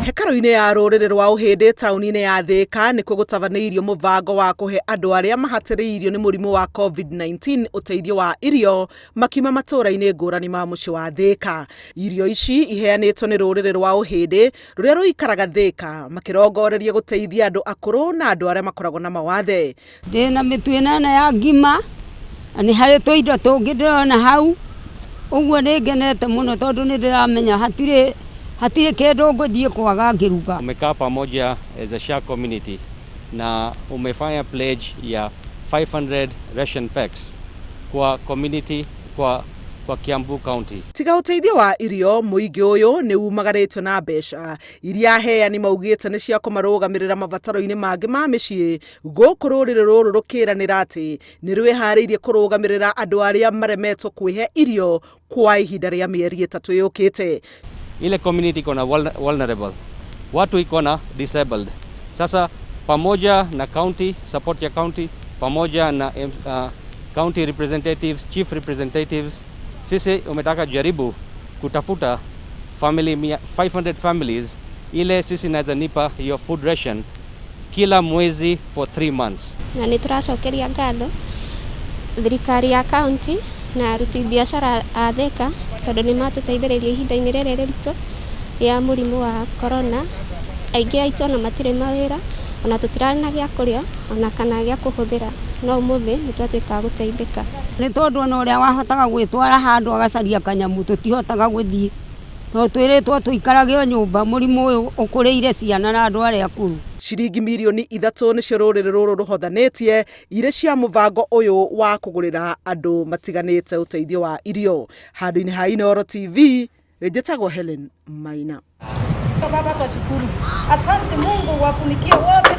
Hekaru-inĩ ya rũrĩrĩ rwa Uhindi tauni-inĩ ya Thika nĩkuo gũtabanĩirio mũbango wa kũhe andũ arĩa mahatĩrĩirio nĩ mũrimũ wa COVID-19 ũteithio wa irio makiuma matũũra-inĩ ngũrani ma mũciĩ wa Thika. Irio ici iheanĩtwo nĩ rũrĩrĩ rwa Uhindi rũrĩa rũikaraga Thika makĩrongoreria gũteithia andũ akũrũ na andũ arĩa makoragwo na mawathe. Ndĩna mĩtu ĩnana ya ngima, nĩ harĩ tũindo tũngĩ ndĩrona hau. Ũguo nĩngenete mũno tondũ nĩndĩramenya hatirĩ kĩndũ ngũthiĩ kwaga ngĩruga. Umekaa pamoja as a share community na umefanya pledge ya 500 ration packs kwa community kwa Kiambu County. Tiga ũteithio wa irio, mũingĩ ũyũ nĩ umagarĩtio na mbeca iria aheani maugĩte nĩ cia kũmarũgamĩrĩra mabataro-inĩ mangĩ ma mĩciĩ, gũkũ rũrĩrĩ rũrũ rũkĩranĩra atĩ nĩ rwĩharĩirie kũrũgamĩrĩra andũ arĩa maremetwo kwĩhe irio kwa ihinda rĩa mĩeri 3 yũkĩte. Ile community iko na vulnerable, watu iko na disabled. Sasa pamoja na county, support ya county, pamoja na county representatives, chief representatives, sisi umetaka jaribu kutafuta 500 families ile sisi naweza nipa hiyo food ration kila mwezi for 3 months. Na nituracokeria ngatho thirikari ya county na aruti biashara a Thika tondũ nĩ matũteithĩrĩria ihinda-inĩ rĩrĩ rĩritũ ya mũrimũ wa corona. Aingĩ aitũ ona matirĩ mawĩra, ona tũtirarĩ na gĩa kũrĩa ona kana gĩa kũhũthĩra, no ũmũthĩ nĩtwatuĩka gũteithĩka. Nĩ tondũ ona ũrĩa wahotaga gwĩtwara handũ agacaria kanyamu tũtihotaga gũthiĩ tondũ twĩrĩtwo tũikarage o nyũmba, mũrimũ ũyũ ũkũrĩire ciana na andũ arĩa akũrũ. Ciringi mirioni 3 nĩcio rũrĩrĩ rũrũ rũhothanĩtie irĩ cia mũbango ũyũ wa kũgũrĩra andũ matiganĩte ũteithio wa irio. Handũ-inĩ ha Inooro TV, njĩtagwo Helen Maina. Baba, tunashukuru. Asante Mungu, wafunikie wote.